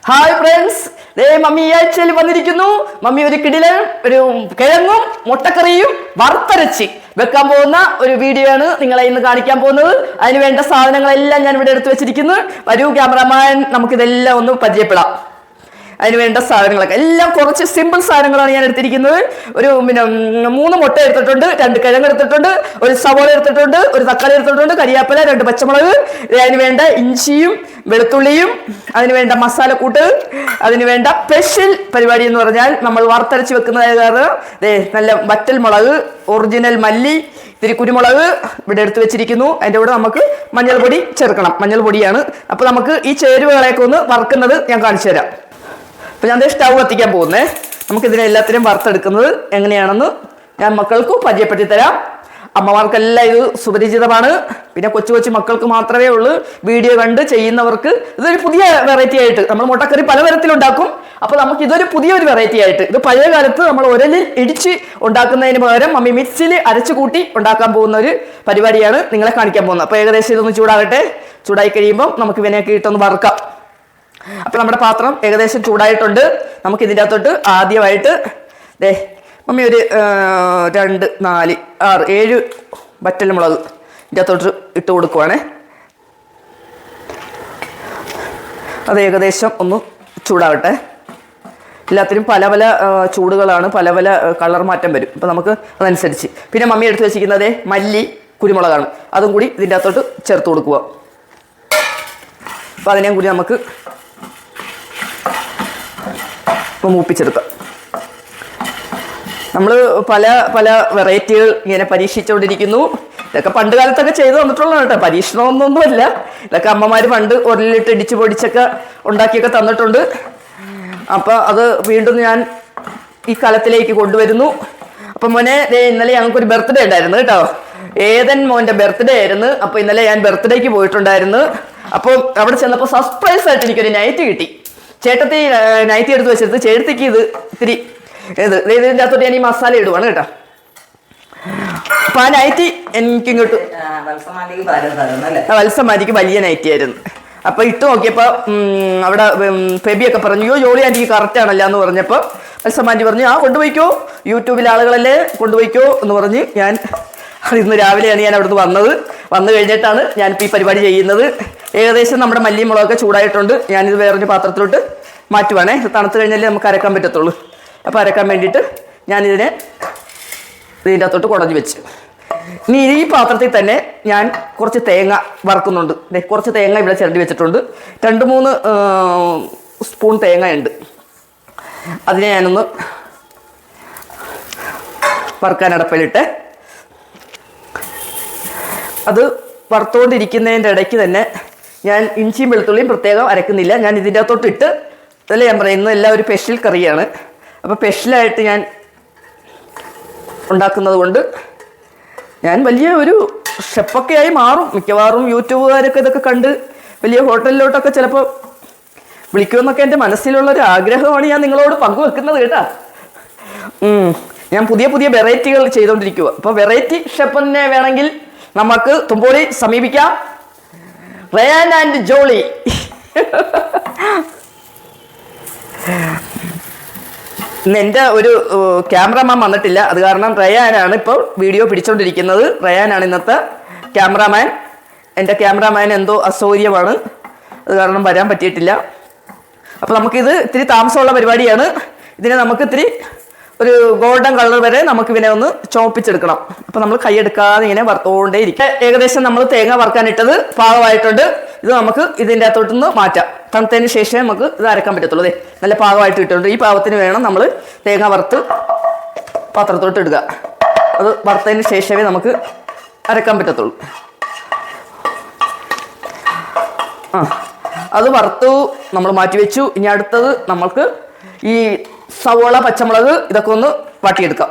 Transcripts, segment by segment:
Hi friends, mummy ഈ ആഴ്ചയിൽ വന്നിരിക്കുന്നു. മമ്മി ഒരു കിടിലൻ ഒരു കിഴങ്ങും മുട്ടക്കറിയും വറുത്തരച്ച് വെക്കാൻ പോകുന്ന ഒരു വീഡിയോ ആണ് നിങ്ങളെ ഇന്ന് കാണിക്കാൻ പോകുന്നത്. അതിന് വേണ്ട സാധനങ്ങളെല്ലാം ഞാൻ ഇവിടെ എടുത്തു വെച്ചിരിക്കുന്നു. വരൂ ക്യാമറമാൻ, നമുക്കിതെല്ലാം ഒന്ന് പരിചയപ്പെടാം. അതിന് വേണ്ട സാധനങ്ങളൊക്കെ എല്ലാം കുറച്ച് സിമ്പിൾ സാധനങ്ങളാണ് ഞാൻ എടുത്തിരിക്കുന്നത്. ഒരു 3 മുട്ട എടുത്തിട്ടുണ്ട്, 2 കിഴങ്ങ് എടുത്തിട്ടുണ്ട്, ഒരു സവോള എടുത്തിട്ടുണ്ട്, ഒരു തക്കാളി എടുത്തിട്ടുണ്ട്, കരിയാപ്പില, 2 പച്ചമുളക്, അതിന് വേണ്ട ഇഞ്ചിയും വെളുത്തുള്ളിയും, അതിന് വേണ്ട മസാലക്കൂട്ട്, അതിന് വേണ്ട സ്പെഷ്യൽ പരിപാടി എന്ന് പറഞ്ഞാൽ നമ്മൾ വറുത്തരച്ച് വെക്കുന്നതായത് കാരണം നല്ല വറ്റൽ മുളക്, ഒറിജിനൽ മല്ലി, ഇത്തിരി കുരുമുളക് ഇവിടെ എടുത്തു വെച്ചിരിക്കുന്നു. അതിൻ്റെ കൂടെ നമുക്ക് മഞ്ഞൾപ്പൊടി ചേർക്കണം. മഞ്ഞൾപ്പൊടിയാണ്. അപ്പോൾ നമുക്ക് ഈ ചേരുവകളെയൊക്കെ ഒന്ന് വറുക്കുന്നത് ഞാൻ കാണിച്ചു തരാം. അപ്പോൾ ഞാൻ സ്റ്റൗ കത്തിക്കാൻ പോകുന്നേ. നമുക്കിതിനെല്ലാത്തിനും വറുത്തെടുക്കുന്നത് എങ്ങനെയാണെന്ന് ഞാൻ മക്കൾക്ക് പരിചയപ്പെടുത്തി തരാം. അമ്മമാർക്കെല്ലാം ഇത് സുപരിചിതമാണ്. പിന്നെ കൊച്ചു കൊച്ചു മക്കൾക്ക് മാത്രമേ ഉള്ളൂ. വീഡിയോ കണ്ട് ചെയ്യുന്നവർക്ക് ഇതൊരു പുതിയ വെറൈറ്റി ആയിട്ട്, നമ്മൾ മുട്ടക്കറി പലതരത്തിലുണ്ടാക്കും. അപ്പോൾ നമുക്ക് ഇതൊരു പുതിയൊരു വെറൈറ്റി ആയിട്ട്, ഇത് പഴയ കാലത്ത് നമ്മൾ ഉരലിൽ ഇടിച്ച് ഉണ്ടാക്കുന്നതിന് പകരം മമ്മി മിക്സിയിൽ അരച്ചു കൂട്ടി ഉണ്ടാക്കാൻ പോകുന്ന ഒരു പരിപാടിയാണ് നിങ്ങളെ കാണിക്കാൻ പോകുന്നത്. അപ്പോൾ ഏകദേശം ഇതൊന്ന് ചൂടാകട്ടെ. ചൂടായി കഴിയുമ്പോൾ നമുക്ക് ഇവനെയൊക്കെ ഇട്ടൊന്ന് വറുക്കാം. അപ്പോൾ നമ്മുടെ പാത്രം ഏകദേശം ചൂടായിട്ടുണ്ട്. നമുക്ക് ഇതിൻ്റെ അകത്തോട്ട് ആദ്യമായിട്ട് മമ്മി ഒരു 2, 4, 6, 7 വറ്റൽ മുളക് ഇതിൻ്റെ അകത്തോട്ട് ഇട്ട് കൊടുക്കുവാണേ. അത് ഏകദേശം ഒന്ന് ചൂടാവട്ടെ. എല്ലാത്തിനും പല പല ചൂടുകളാണ്, പല പല കളർ മാറ്റം വരും. അപ്പോൾ നമുക്ക് അതനുസരിച്ച്. പിന്നെ മമ്മി എടുത്ത് വെച്ചിരിക്കുന്നത് മല്ലി, കുരുമുളകാണ്. അതും കൂടി ഇതിൻ്റെ അകത്തോട്ട് ചേർത്ത് കൊടുക്കുക. അപ്പോൾ അതിനെയും കൂടി നമുക്ക് മൂപ്പിച്ചെടുക്കാം. നമ്മൾ പല പല വെറൈറ്റികൾ ഇങ്ങനെ പരീക്ഷിച്ചുകൊണ്ടിരിക്കുന്നു. ഇതൊക്കെ പണ്ട് കാലത്തൊക്കെ ചെയ്ത് തന്നിട്ടുള്ളതാണ് കേട്ടോ, പരീക്ഷണമൊന്നുമല്ല. ഇതൊക്കെ അമ്മമാർ പണ്ട് ഉരലിട്ട് ഇടിച്ച് പൊടിച്ചൊക്കെ ഉണ്ടാക്കിയൊക്കെ തന്നിട്ടുണ്ട്. അപ്പോൾ അത് വീണ്ടും ഞാൻ ഈ കാലത്തിലേക്ക് കൊണ്ടുവരുന്നു. അപ്പം മോനെ ഇന്നലെ ഞങ്ങൾക്കൊരു ബർത്ത്ഡേ ഉണ്ടായിരുന്നു കേട്ടോ. ഏതൻ മോൻ്റെ ബർത്ത്ഡേ ആയിരുന്നു. അപ്പോൾ ഇന്നലെ ഞാൻ ബർത്ത്ഡേക്ക് പോയിട്ടുണ്ടായിരുന്നു. അപ്പോൾ അവിടെ ചെന്നപ്പോൾ സർപ്രൈസ് ആയിട്ട് എനിക്കൊരു നൈറ്റ് കിട്ടി. ചേട്ടത്തി നൈറ്റി എടുത്ത് വെച്ചെടുത്ത് ചേട്ടത്തിക്ക് ഇത് ഇത്തിരി ഇതിൻ്റെ അകത്തോട്ട് ഞാൻ ഈ മസാല ഇടുവാണ് കേട്ടോ. അപ്പൊ ആ നൈറ്റി എനിക്കിങ്ങോട്ട് വത്സമാരിക്ക് വലിയ നൈറ്റി ആയിരുന്നു. അപ്പൊ ഇട്ട് നോക്കിയപ്പോ അവിടെ ഫെബിയൊക്കെ പറഞ്ഞു, ജോളി ആൻറ്റിക്ക് കറക്റ്റ് ആണല്ലോ എന്ന് പറഞ്ഞപ്പോൾ വത്സമാൻറ്റി പറഞ്ഞു, കൊണ്ടുപോയിക്കോ, യൂട്യൂബിൽ ആളുകളല്ലേ, കൊണ്ടുപോയിക്കോ എന്ന് പറഞ്ഞ് ഞാൻ ഇന്ന് രാവിലെയാണ് ഞാൻ അവിടുന്ന് വന്നു കഴിഞ്ഞിട്ടാണ് ഞാനിപ്പോൾ ഈ പരിപാടി ചെയ്യുന്നത്. ഏകദേശം നമ്മുടെ മല്ലി മുളകൊക്കെ ചൂടായിട്ടുണ്ട്. ഞാനിത് വേറൊരു പാത്രത്തിലോട്ട് മാറ്റുവാണേ. തണുത്ത് കഴിഞ്ഞാലേ നമുക്ക് അരക്കാൻ പറ്റത്തുള്ളൂ. അപ്പോൾ അരക്കാൻ വേണ്ടിയിട്ട് ഞാനിതിനെ ഇതിൻ്റെ അകത്തോട്ട് കുടഞ്ഞു വെച്ച്, ഇനി ഈ പാത്രത്തിൽ തന്നെ ഞാൻ കുറച്ച് തേങ്ങ വറുക്കുന്നുണ്ട്. കുറച്ച് തേങ്ങ ഇവിടെ ചിരണ്ടി വെച്ചിട്ടുണ്ട്. 2-3 സ്പൂൺ തേങ്ങ ഉണ്ട്. അതിനെ ഞാനൊന്ന് വറുക്കാൻ അടപ്പിലിട്ട്, അത് വറുത്തുകൊണ്ടിരിക്കുന്നതിൻ്റെ ഇടയ്ക്ക് തന്നെ ഞാൻ ഇഞ്ചിയും വെളുത്തുള്ളിയും പ്രത്യേകം അരക്കുന്നില്ല. ഞാൻ ഇതിൻ്റെ അകത്തോട്ട് ഇട്ട്, അതല്ലേ ഞാൻ പറയുന്നത്, എല്ലാം ഒരു സ്പെഷ്യൽ കറിയാണ്. അപ്പോൾ സ്പെഷ്യലായിട്ട് ഞാൻ ഉണ്ടാക്കുന്നത് കൊണ്ട് ഞാൻ വലിയ ഒരു ഷെഫൊക്കെ ആയി മാറും. മിക്കവാറും യൂട്യൂബുകാരൊക്കെ ഇതൊക്കെ കണ്ട് വലിയ ഹോട്ടലിലോട്ടൊക്കെ ചിലപ്പോൾ വിളിക്കുമെന്നൊക്കെ എൻ്റെ മനസ്സിലുള്ളൊരു ആഗ്രഹമാണ് ഞാൻ നിങ്ങളോട് പങ്കുവെക്കുന്നത് കേട്ടോ. ഞാൻ പുതിയ പുതിയ വെറൈറ്റികൾ ചെയ്തുകൊണ്ടിരിക്കുക. അപ്പോൾ വെറൈറ്റി ഷെഫിനെ വേണമെങ്കിൽ നമുക്ക് തുമ്പോളി സമീപിക്കാം. Ryan and Jolly. എൻ്റെ ഒരു ക്യാമറമാൻ വന്നിട്ടില്ല. അത് കാരണം റയാനാണ് ഇപ്പോൾ വീഡിയോ പിടിച്ചുകൊണ്ടിരിക്കുന്നത്. റയാനാണ് ഇന്നത്തെ ക്യാമറാമാൻ. എൻ്റെ ക്യാമറാമാൻ എന്തോ അസൗകര്യമാണ്, അത് കാരണം വരാൻ പറ്റിയിട്ടില്ല. അപ്പോൾ നമുക്കിത് ഇത്തിരി താമസമുള്ള പരിപാടിയാണ്. ഇതിനെ നമുക്ക് ഇത്തിരി ഒരു ഗോൾഡൻ കളർ വരെ നമുക്ക് ഇവനെ ഒന്ന് ചോപ്പിച്ചെടുക്കണം. അപ്പോൾ നമ്മൾ കൈയെടുക്കാതെ ഇങ്ങനെ വറുത്തോണ്ടേ ഇരിക്കുക. ഏകദേശം നമ്മൾ തേങ്ങ വറുക്കാനിട്ടത് പാകമായിട്ടുണ്ട്. ഇത് നമുക്ക് ഇതിൻ്റെ അകത്തോട്ടൊന്ന് മാറ്റാം. തണുത്തതിന് ശേഷം നമുക്ക് ഇത് അരക്കാൻ പറ്റത്തുള്ളൂ. നല്ല പാകമായിട്ട് ഇട്ടുണ്ട്. ഈ പാകത്തിന് വേണം നമ്മൾ തേങ്ങ വറുത്ത് പാത്രത്തോട്ട് ഇടുക. അത് വറുത്തതിന് ശേഷമേ നമുക്ക് അരക്കാൻ പറ്റത്തുള്ളൂ. അത് വറുത്തു നമ്മൾ മാറ്റി വെച്ചു. ഇനി അടുത്തത് നമ്മൾക്ക് ഈ സവോള, പച്ചമുളക് ഇതൊക്കെ ഒന്ന് വാട്ടിയെടുക്കാം.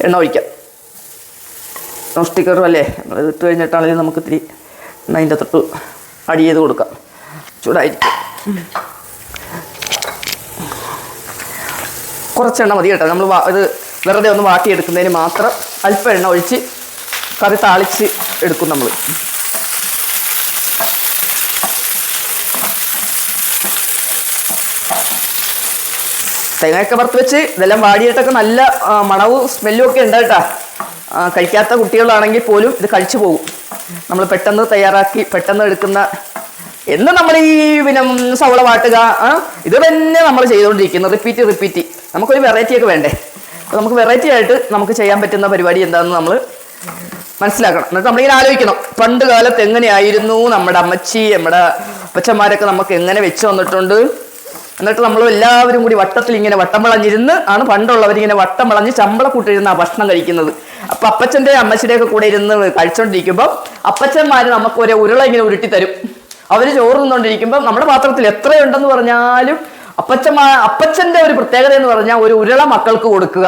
എണ്ണ ഒഴിക്കാം. നോൺ സ്റ്റിക്കറും അല്ലേ, ഇട്ട് കഴിഞ്ഞിട്ടാണെങ്കിലും നമുക്ക് ഇത്തിരി അതിൻ്റെ തൊട്ട് അടി ചെയ്ത് കൊടുക്കാം. ചൂടായിരിക്കും. കുറച്ചെണ്ണ മതി കേട്ടോ. നമ്മൾ ഇത് വെറുതെ ഒന്ന് വാട്ടിയെടുക്കുന്നതിന് മാത്രം അല്പം എണ്ണ ഒഴിച്ച് കറി താളിച്ച് എടുക്കും നമ്മൾ. തേങ്ങയൊക്കെ വറുത്ത് വെച്ച് ഇതെല്ലാം വാടിയിട്ടൊക്കെ നല്ല മണവും സ്മെല്ലും ഒക്കെ ഉണ്ട് കേട്ടോ. കഴിക്കാത്ത കുട്ടികളാണെങ്കിൽ പോലും ഇത് കഴിച്ചു പോകും. നമ്മൾ പെട്ടെന്ന് തയ്യാറാക്കി പെട്ടെന്ന് എടുക്കുന്ന എന്ന് നമ്മൾ ഈ പിന്നെ സവള വാട്ടുക ഇത് തന്നെ നമ്മൾ ചെയ്തുകൊണ്ടിരിക്കുന്നത് റിപ്പീറ്റ്. നമുക്കൊരു വെറൈറ്റി ഒക്കെ വേണ്ടേ? അപ്പോൾ നമുക്ക് വെറൈറ്റി ആയിട്ട് നമുക്ക് ചെയ്യാൻ പറ്റുന്ന പരിപാടി എന്താണെന്ന് നമ്മൾ മനസ്സിലാക്കണം. എന്നിട്ട് നമ്മളിങ്ങനെ ആലോചിക്കണം, പണ്ട് കാലത്ത് എങ്ങനെയായിരുന്നു നമ്മുടെ അമ്മച്ചി നമ്മുടെ അപ്പച്ചന്മാരൊക്കെ നമുക്ക് എങ്ങനെ വെച്ച് വന്നിട്ടുണ്ട്. എന്നിട്ട് നമ്മൾ എല്ലാവരും കൂടി വട്ടത്തിൽ ഇങ്ങനെ വട്ടം വളഞ്ഞിരുന്ന് ആണ് പണ്ടുള്ളവരിങ്ങനെ വട്ടം വളഞ്ഞ് ചമ്പളക്കൂട്ടിരുന്ന ഭക്ഷണം കഴിക്കുന്നത്. അപ്പൊ അപ്പച്ചൻ്റെ അമ്മച്ചിയുടെ ഒക്കെ കൂടെ ഇരുന്ന് കഴിച്ചോണ്ടിരിക്കുമ്പോൾ അപ്പച്ചന്മാർ നമുക്ക് ഒരു ഉരുള ഇങ്ങനെ ഉരുട്ടി തരും. അവര് ചോറ് നിന്നുകൊണ്ടിരിക്കുമ്പോൾ നമ്മുടെ പാത്രത്തിൽ എത്രയുണ്ടെന്ന് പറഞ്ഞാലും അപ്പച്ചന്റെ ഒരു പ്രത്യേകത എന്ന് പറഞ്ഞാൽ ഒരു ഉരുള മക്കൾക്ക് കൊടുക്കുക.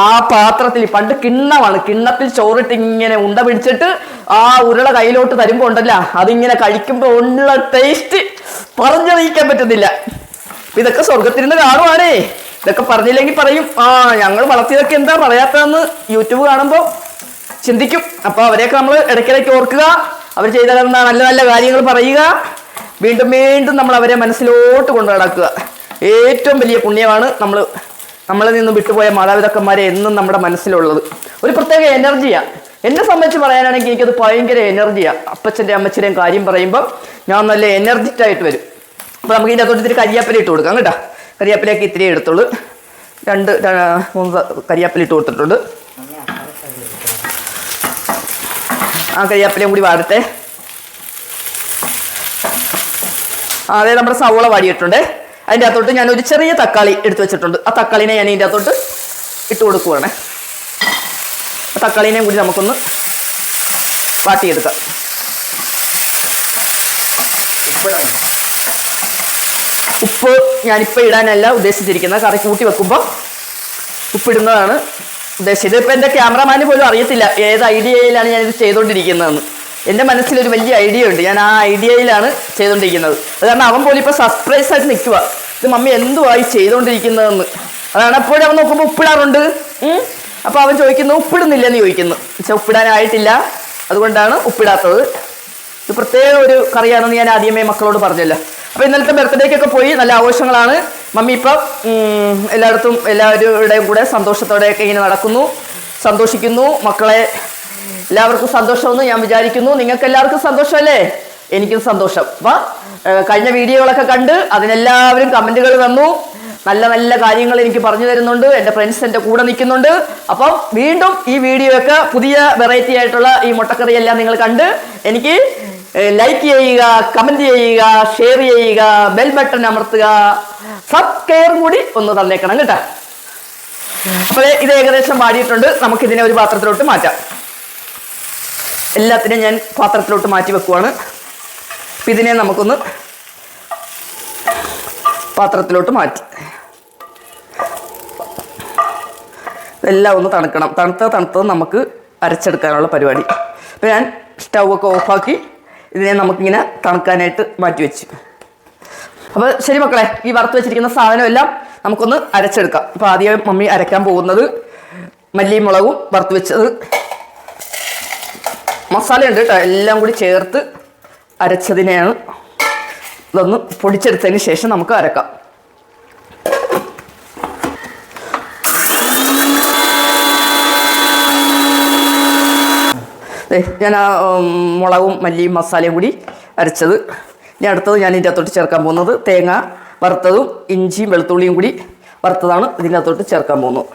ആ പാത്രത്തിൽ പണ്ട് കിണ്ണമാണ്, കിണ്ണത്തിൽ ചോറിട്ട് ഇങ്ങനെ ഉണ്ട പിടിച്ചിട്ട് ആ ഉരുള കയ്യിലോട്ട് തരുമ്പോ ഉണ്ടല്ല, അതിങ്ങനെ കഴിക്കുമ്പോ ഉള്ള ടേസ്റ്റ് പറഞ്ഞറിയിക്കാൻ പറ്റുന്നില്ല. ഇതൊക്കെ സ്വർഗത്തിരുന്ന് കാണുവാണേ. ഇതൊക്കെ പറഞ്ഞില്ലെങ്കിൽ പറയും ഞങ്ങൾ വളർത്തിയതൊക്കെ എന്താ പറയാത്തതെന്ന് യൂട്യൂബ് കാണുമ്പോൾ ചിന്തിക്കും. അപ്പൊ അവരെയൊക്കെ നമ്മൾ ഇടയ്ക്കിടയ്ക്ക് ഓർക്കുക, അവർ ചെയ്ത നല്ല നല്ല കാര്യങ്ങൾ പറയുക, വീണ്ടും വീണ്ടും നമ്മൾ അവരെ മനസ്സിലോട്ട് കൊണ്ടു നടക്കുക. ഏറ്റവും വലിയ പുണ്യമാണ് നമ്മളിൽ നിന്ന് വിട്ടുപോയ മാതാപിതാക്കന്മാരെ എന്നും നമ്മുടെ മനസ്സിലുള്ളത്. ഒരു പ്രത്യേക എനർജിയാണ്. എന്നെ സംബന്ധിച്ച് പറയാനാണെങ്കിൽ എനിക്കത് ഭയങ്കര എനർജിയാണ്. അപ്പച്ചൻ്റെ അമ്മച്ചിയുടെയും കാര്യം പറയുമ്പോൾ ഞാൻ നല്ല എനർജിറ്റ് ആയിട്ട് വരും. അപ്പോൾ നമുക്ക് ഇതിൻ്റെ അകത്തോട്ട് ഇത്തിരി കരിയാപ്പില ഇട്ട് കൊടുക്കാം കേട്ടോ. കരിയാപ്പിലേക്ക് ഇത്തിരി എടുത്തോളൂ. 2-3 കരിയാപ്പില ഇട്ട് കൊടുത്തിട്ടുണ്ട്. ആ കരിയാപ്പിലയും കൂടി വാടട്ടെ. അതെ, നമ്മുടെ സവോള വാടിയിട്ടുണ്ട്. അതിൻ്റെ അകത്തോട്ട് ഞാൻ ഒരു ചെറിയ തക്കാളി എടുത്തു വെച്ചിട്ടുണ്ട്. ആ തക്കാളിനെ ഞാൻ ഇതിൻ്റെ അകത്തോട്ട് ഇട്ട് കൊടുക്കുവാണ്. ആ തക്കാളിനെയും കൂടി നമുക്കൊന്ന് വാട്ടിയെടുക്കാം. ഉപ്പ് ഞാനിപ്പോൾ ഇടാനല്ല ഉദ്ദേശിച്ചിരിക്കുന്നത്, കറി കൂട്ടി വെക്കുമ്പോൾ ഉപ്പിടുന്നതാണ് ഉദ്ദേശിച്ചത്. ഇപ്പം എൻ്റെ ക്യാമറമാന് പോലും അറിയത്തില്ല ഏത് ഐഡിയയിലാണ് ഞാനിത് ചെയ്തുകൊണ്ടിരിക്കുന്നതെന്ന്. എൻ്റെ മനസ്സിലൊരു വലിയ ഐഡിയ ഉണ്ട്, ഞാൻ ആ ഐഡിയയിലാണ് ചെയ്തുകൊണ്ടിരിക്കുന്നത്. അത് കാരണം അവൻ പോലും ഇപ്പോൾ സർപ്രൈസ് ആയിട്ട് നിൽക്കുക, ഇത് മമ്മി എന്തുവായി ചെയ്തുകൊണ്ടിരിക്കുന്നതെന്ന്. അതാണ് എപ്പോഴും അവൻ നോക്കുമ്പോൾ ഉപ്പിടാറുണ്ട്. അപ്പോൾ അവൻ ചോദിക്കുന്നു ഉപ്പിടുന്നില്ലെന്ന് ചോദിക്കുന്നു. പക്ഷെ ഉപ്പിടാനായിട്ടില്ല, അതുകൊണ്ടാണ് ഉപ്പിടാത്തത്. ഇത് പ്രത്യേക ഒരു കറിയാണെന്ന് ഞാൻ ആദ്യമേ മക്കളോട് പറഞ്ഞല്ലോ. അപ്പോൾ ഇന്നലത്തെ ബർത്ത്ഡേക്കൊക്കെ പോയി നല്ല ആഘോഷങ്ങളാണ്. മമ്മി ഇപ്പം എല്ലായിടത്തും എല്ലാവരുടെയും കൂടെ സന്തോഷത്തോടെയൊക്കെ ഇങ്ങനെ നടക്കുന്നു, സന്തോഷിക്കുന്നു. മക്കളെ എല്ലാവർക്കും സന്തോഷമെന്ന് ഞാൻ വിചാരിക്കുന്നു. നിങ്ങൾക്ക് എല്ലാവർക്കും സന്തോഷമല്ലേ? എനിക്കും സന്തോഷം. അപ്പം കഴിഞ്ഞ വീഡിയോകളൊക്കെ കണ്ട് അതിനെല്ലാവരും കമൻറ്റുകൾ തന്നു, നല്ല നല്ല കാര്യങ്ങൾ എനിക്ക് പറഞ്ഞു തരുന്നുണ്ട്. എൻ്റെ ഫ്രണ്ട്സ് എൻ്റെ കൂടെ നിൽക്കുന്നുണ്ട്. അപ്പം വീണ്ടും ഈ വീഡിയോയൊക്കെ പുതിയ വെറൈറ്റി ആയിട്ടുള്ള ഈ മുട്ടക്കറി എല്ലാം നിങ്ങൾ കണ്ട് എനിക്ക് ലൈക്ക് ചെയ്യുക, കമൻറ്റ് ചെയ്യുക, ഷെയർ ചെയ്യുക, ബെൽ ബട്ടൺ അമർത്തുക, സബ്സ്ക്രൈബ് കൂടി ഒന്ന് തന്നേക്കണം കേട്ടോ. അപ്പോൾ ഇത് ഏകദേശം വാടിയിട്ടുണ്ട്. നമുക്കിതിനെ ഒരു പാത്രത്തിലോട്ട് മാറ്റാം. എല്ലാത്തിനെയും ഞാൻ പാത്രത്തിലോട്ട് മാറ്റി വെക്കുവാണ്. അപ്പം ഇതിനെ നമുക്കൊന്ന് പാത്രത്തിലോട്ട് മാറ്റി ഇതെല്ലാം ഒന്ന് തണുക്കണം. തണുത്തത് നമുക്ക് അരച്ചെടുക്കാനുള്ള പരിപാടി. അപ്പോൾ ഞാൻ സ്റ്റൗവൊക്കെ ഓഫാക്കി ഇതിനെ നമുക്കിങ്ങനെ തണുക്കാനായിട്ട് മാറ്റി വെച്ചു. അപ്പോൾ ശരി മക്കളെ, ഈ വറുത്ത് വെച്ചിരിക്കുന്ന സാധനം എല്ലാം നമുക്കൊന്ന് അരച്ചെടുക്കാം. അപ്പോൾ ആദ്യം മമ്മി അരയ്ക്കാൻ പോകുന്നത് മല്ലിയും മുളകും വറുത്ത് വെച്ചത് മസാല ഉണ്ട് കേട്ടോ, എല്ലാം കൂടി ചേർത്ത് അരച്ചതിനെയാണ്. ഇതൊന്ന് പൊടിച്ചെടുത്തതിന് ശേഷം നമുക്ക് അരക്കാം. ഞാൻ ആ മുളകും മല്ലിയും മസാലയും കൂടി അരച്ചത്. ഇനി അടുത്തത് ഞാൻ ഇതിൻ്റെ അകത്തോട്ട് ചേർക്കാൻ പോകുന്നത് തേങ്ങ വറുത്തതും ഇഞ്ചിയും വെളുത്തുള്ളിയും കൂടി വറുത്തതാണ് ഇതിൻ്റെ അകത്തോട്ട് ചേർക്കാൻ പോകുന്നത്.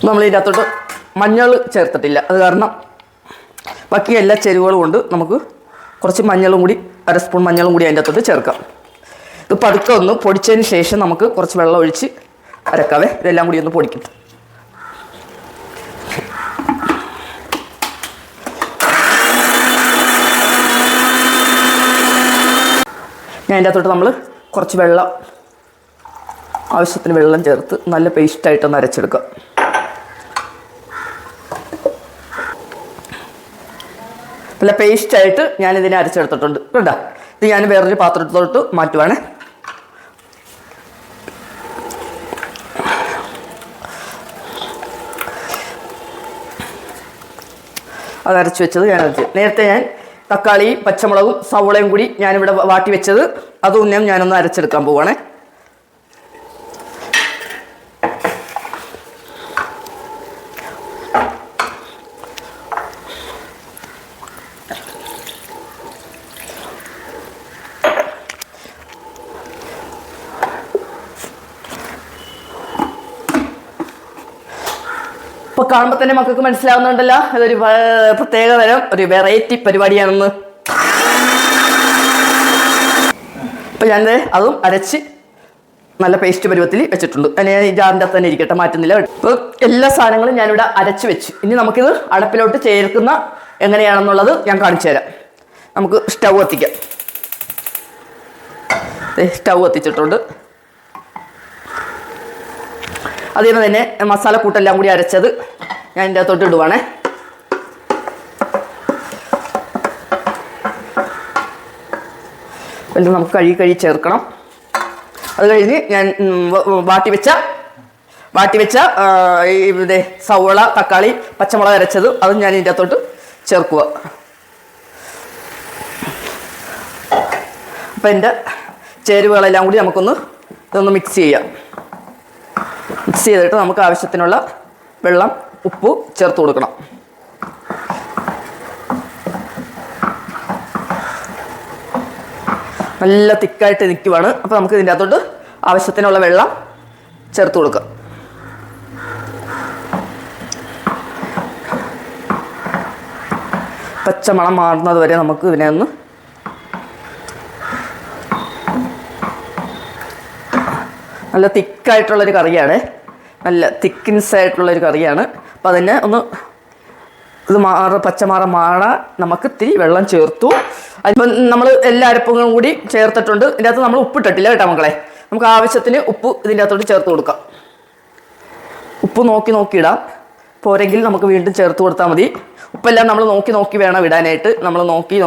നമ്മൾ ഇതിൻ്റെ അകത്തോട്ട് മഞ്ഞൾ ചേർത്തിട്ടില്ല, അത് കാരണം ബാക്കി എല്ലാ ചേരുവകളും കൊണ്ട് നമുക്ക് കുറച്ച് മഞ്ഞളും കൂടി 1 സ്പൂൺ മഞ്ഞളും കൂടി അതിൻ്റെ അകത്തോട്ട് ചേർക്കാം. ഇത് പതുക്കെ ഒന്ന് പൊടിച്ചതിന് ശേഷം നമുക്ക് കുറച്ച് വെള്ളം ഒഴിച്ച് അരക്കാവേ. ഇതെല്ലാം കൂടി ഒന്ന് പൊടിക്കട്ടെ. ഞാൻ അതിൻ്റെ അകത്തോട്ട് നമ്മൾ കുറച്ച് വെള്ളം, ആവശ്യത്തിന് വെള്ളം ചേർത്ത് നല്ല പേസ്റ്റായിട്ടൊന്ന് അരച്ചെടുക്കാം. നല്ല പേസ്റ്റായിട്ട് ഞാനിതിനെ അരച്ചെടുത്തിട്ടുണ്ട് കേട്ടോ. ഇത് ഞാൻ വേറൊരു പാത്രത്തിലോട്ട് മാറ്റുവാണ്. അത് അരച്ച് വെച്ചത് ഞാൻ അരച്ച് നേരത്തെ ഞാൻ തക്കാളി, പച്ചമുളകും സവോളയും കൂടി ഞാനിവിടെ വാട്ടി വെച്ചത് അതും ഞാനൊന്ന് അരച്ചെടുക്കാൻ പോവുകയാണേ. ഇപ്പൊ കാണുമ്പോൾ തന്നെ മക്കൾക്ക് മനസ്സിലാവുന്നുണ്ടല്ലോ അതൊരു പ്രത്യേക തരം ഒരു വെറൈറ്റി പരിപാടിയാണെന്ന്. അപ്പൊ ഞാൻ അതും അരച്ച് നല്ല പേസ്റ്റ് പരുവത്തിൽ വെച്ചിട്ടുണ്ട്. അതിന് ഞാൻ ഈ ജാറിൻ്റെ തന്നെ ഇരിക്കട്ടെ, മാറ്റുന്നില്ല. ഇപ്പൊ എല്ലാ സാധനങ്ങളും ഞാനിവിടെ അരച്ച് വെച്ച്. ഇനി നമുക്കിത് അടപ്പിലോട്ട് ചേർക്കുന്ന എങ്ങനെയാണെന്നുള്ളത് ഞാൻ കാണിച്ചു തരാം. നമുക്ക് സ്റ്റൗ കത്തിക്കാം. സ്റ്റൗ കത്തിച്ചിട്ടുണ്ട്. അതേപോലെ തന്നെ മസാലക്കൂട്ടെല്ലാം കൂടി അരച്ചത് ഞാൻ ഇതിൻ്റെ അകത്തോട്ട് ഇടുവാണേ. എല്ലാം നമുക്ക് കഴുകി ചേർക്കണം. അത് കഴിഞ്ഞ് ഞാൻ വാട്ടി വെച്ച ഇതേ സവോള, തക്കാളി, പച്ചമുളക് അരച്ചത് അതും ഞാൻ ഇതിൻ്റെ അകത്തോട്ട് ചേർക്കുക. അപ്പം എൻ്റെ ചേരുവകളെല്ലാം കൂടി ഇതൊന്ന് മിക്സ് ചെയ്യാം. മിക്സ് ചെയ്തിട്ട് നമുക്ക് ആവശ്യത്തിനുള്ള വെള്ളം, ഉപ്പ് ചേർത്ത് കൊടുക്കണം. നല്ല തിക്കായിട്ട് നിൽക്കുവാണ്. അപ്പോൾ നമുക്ക് ഇതിൻ്റെ അകത്തോട്ട് ആവശ്യത്തിനുള്ള വെള്ളം ചേർത്ത് കൊടുക്കാം. പച്ചമണം മാറുന്നത് വരെ നമുക്ക് ഇതിനെ ഒന്ന് നല്ല തിക്കായിട്ടുള്ളൊരു കറിയാണ്. നല്ല തിക്കിൻസ് ആയിട്ടുള്ളൊരു കറിയാണ്. അപ്പം അതിനെ ഒന്ന് പച്ചമാറ നമുക്ക് ഇത്തിരി വെള്ളം ചേർത്തു. അതിപ്പം നമ്മൾ എല്ലാ അരപ്പുകളും കൂടി ചേർത്തിട്ടുണ്ട്. ഇതിൻ്റെ അകത്ത് നമ്മൾ ഉപ്പിട്ടിട്ടില്ല കേട്ടോ മക്കളെ. നമുക്ക് ആവശ്യത്തിന് ഉപ്പ് ഇതിൻ്റെ അകത്തോട്ട് ചേർത്ത് കൊടുക്കാം. ഉപ്പ് നോക്കി ഇടാം. പോരെങ്കിൽ നമുക്ക് വീണ്ടും ചേർത്ത് കൊടുത്താൽ മതി. ഉപ്പെല്ലാം നമ്മൾ നോക്കി വേണം ഇടാനായിട്ട്. നമ്മൾ നോക്കി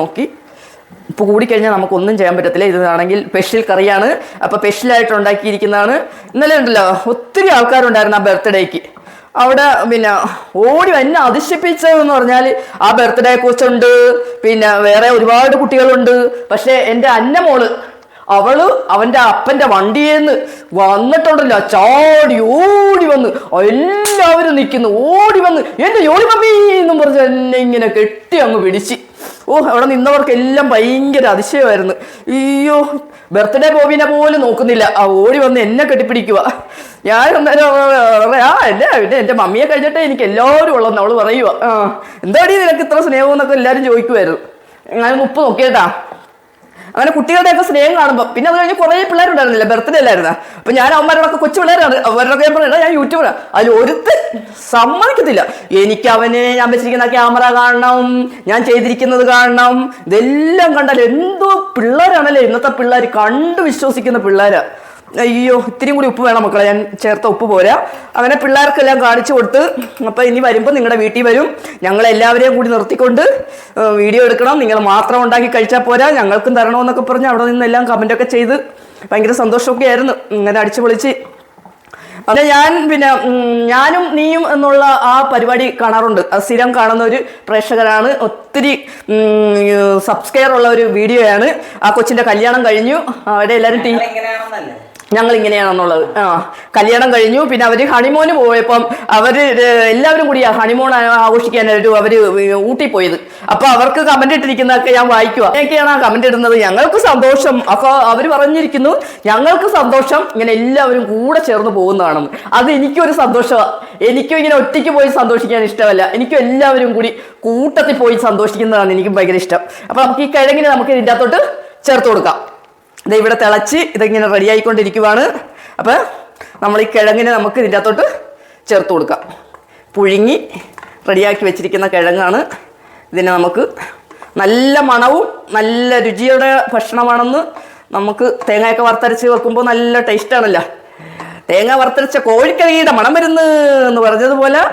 ഉപ്പ് കൂടിക്കഴിഞ്ഞാൽ നമുക്കൊന്നും ചെയ്യാൻ പറ്റത്തില്ല. ഇതാണെങ്കിൽ സ്പെഷ്യൽ കറിയാണ്. അപ്പോൾ സ്പെഷ്യലായിട്ട് ഉണ്ടാക്കിയിരിക്കുന്നതാണ്. ഇന്നലെ ഉണ്ടല്ലോ ഒത്തിരി ആൾക്കാരുണ്ടായിരുന്നു ആ ബർത്ത്ഡേക്ക്. അവിടെ പിന്നെ ഓടി എന്നെ അതിശയിപ്പിച്ചതെന്ന് പറഞ്ഞാൽ ആ ബർത്ത്ഡേ കുറിച്ചുണ്ട്, പിന്നെ വേറെ ഒരുപാട് കുട്ടികളുണ്ട്. പക്ഷേ എൻ്റെ അന്നമോള് അവൻ്റെ അപ്പൻ്റെ വണ്ടിയേന്ന് വന്നിട്ടുണ്ടല്ലോ, ചാടി ഓടി വന്ന് എല്ലാവരും നിൽക്കുന്നു. ഓടി വന്ന് എൻ്റെ ജോലി മമ്മി എന്നും പറഞ്ഞ് എന്നെ ഇങ്ങനെ കെട്ടി അങ്ങ് പിടിച്ച്. അവിടെ നിന്നവർക്കെല്ലാം ഭയങ്കര അതിശയമായിരുന്നു. അയ്യോ, ബർത്ത്ഡേ ബോബിനെ പോലും നോക്കുന്നില്ല, ഓടി വന്ന് എന്നെ കെട്ടിപ്പിടിക്കുക. ഞാൻ പിന്നെ എൻ്റെ മമ്മിയെ കഴിഞ്ഞിട്ടേ എനിക്ക് എല്ലാവരും ഉള്ളതെന്ന് അവള് പറയുക. എന്താടി നിനക്ക് ഇത്ര സ്നേഹം എന്നൊക്കെ എല്ലാവരും ചോദിക്കുമായിരുന്നു. ഞാൻ ഉപ്പ് നോക്കിയേട്ടാ. അങ്ങനെ കുട്ടികളുടെയൊക്കെ സ്നേഹം കാണുമ്പോൾ പിന്നെ അത് കഴിഞ്ഞ് കുറേ പിള്ളേരുണ്ടായിരുന്നില്ല, ബർത്ത്ഡേ അല്ലായിരുന്ന. അപ്പം ഞാൻ അവന്മാരോടൊക്കെ കൊച്ചു പിള്ളേരാണ്. അവരോടൊക്കെ ഞാൻ പറയണ്ട ഞാൻ യൂട്യൂബറാണ്. അതിൽ ഒരുത്ത് സമ്മതിക്കത്തില്ല. എനിക്ക് ഞാൻ വെച്ചിരിക്കുന്ന ക്യാമറ കാണണം, ഞാൻ ചെയ്തിരിക്കുന്നത് കാണണം. ഇതെല്ലാം കണ്ടാൽ എന്തോ പിള്ളേരാണല്ലേ ഇന്നത്തെ പിള്ളേർ, കണ്ടു വിശ്വസിക്കുന്ന പിള്ളേരാണ്. അയ്യോ, ഇത്തിരിയും കൂടി ഉപ്പ് വേണം മക്കളെ, ഞാൻ ചേർത്ത ഉപ്പ് പോരാ. അങ്ങനെ പിള്ളേർക്കെല്ലാം കാണിച്ചു കൊടുത്ത്. അപ്പം ഇനി വരുമ്പോൾ നിങ്ങളുടെ വീട്ടിൽ വരും, ഞങ്ങളെല്ലാവരെയും കൂടി നിർത്തിക്കൊണ്ട് വീഡിയോ എടുക്കണം. നിങ്ങൾ മാത്രം ഉണ്ടാക്കി കഴിച്ചാൽ പോരാ, ഞങ്ങൾക്കും തരണമെന്നൊക്കെ പറഞ്ഞ് അവിടെ നിന്നെല്ലാം കമൻ്റൊക്കെ ചെയ്ത് ഭയങ്കര സന്തോഷമൊക്കെ ആയിരുന്നു. ഇങ്ങനെ അടിച്ചു പൊളിച്ച്. പിന്നെ ഞാനും നീയും എന്നുള്ള ആ പരിപാടി കാണാറുണ്ട്. അത് സ്ഥിരം കാണുന്ന ഒരു പ്രേക്ഷകരാണ്. ഒത്തിരി സബ്സ്ക്രൈബർ ഉള്ള ഒരു വീഡിയോയാണ്. ആ കൊച്ചിൻ്റെ കല്യാണം കഴിഞ്ഞു. അവിടെ എല്ലാവരും ഞങ്ങൾ ഇങ്ങനെയാണെന്നുള്ളത്. കല്യാണം കഴിഞ്ഞു. പിന്നെ അവർ ഹണിമൂന് പോയപ്പം അവർ എല്ലാവരും കൂടി ഹണിമൂൺ ആഘോഷിക്കാനായിട്ട് അവർ ഊട്ടി പോയത്. അപ്പോൾ അവർക്ക് കമന്റ് ഇട്ടിരിക്കുന്നതൊക്കെ ഞാൻ വായിക്കുക. എന്നൊക്കെയാണ് ആ കമന്റ് ഇടുന്നത്. ഞങ്ങൾക്ക് സന്തോഷം. അപ്പോൾ അവർ പറഞ്ഞിരിക്കുന്നു ഞങ്ങൾക്ക് സന്തോഷം ഇങ്ങനെ എല്ലാവരും കൂടെ ചേർന്ന് പോകുന്നതാണെന്ന്. അത് എനിക്കൊരു സന്തോഷമാണ്. എനിക്കും ഇങ്ങനെ ഒറ്റയ്ക്ക് പോയി സന്തോഷിക്കാൻ ഇഷ്ടമല്ല. എനിക്കും എല്ലാവരും കൂടി കൂട്ടത്തിൽ പോയി സന്തോഷിക്കുന്നതാണ് എനിക്കും ഭയങ്കര ഇഷ്ടം. അപ്പോൾ നമുക്ക് ഈ കിഴങ്ങിനെ നമുക്ക് ഇതിൻ്റെ അകത്തോട്ട് ചേർത്ത് കൊടുക്കാം. ഇത് ഇവിടെ തിളച്ച് ഇതിങ്ങനെ റെഡി ആയിക്കൊണ്ടിരിക്കുവാണ്. അപ്പോൾ നമ്മൾ ഈ കിഴങ്ങിനെ നമുക്ക് ഇതിൻ്റെ അകത്തോട്ട് ചേർത്ത് കൊടുക്കാം. പുഴുങ്ങി റെഡിയാക്കി വെച്ചിരിക്കുന്ന കിഴങ്ങാണ്. ഇതിനെ നമുക്ക് നല്ല മണവും നല്ല രുചിയുടെ ഭക്ഷണമാണെന്ന്. നമുക്ക് തേങ്ങയൊക്കെ വറുത്തരച്ച് വെക്കുമ്പോൾ നല്ല ടേസ്റ്റാണല്ലോ. തേങ്ങ വറുത്തരച്ച കോഴിക്കറിയുടെ മണം വരുന്നു എന്ന് പറഞ്ഞതുപോലെ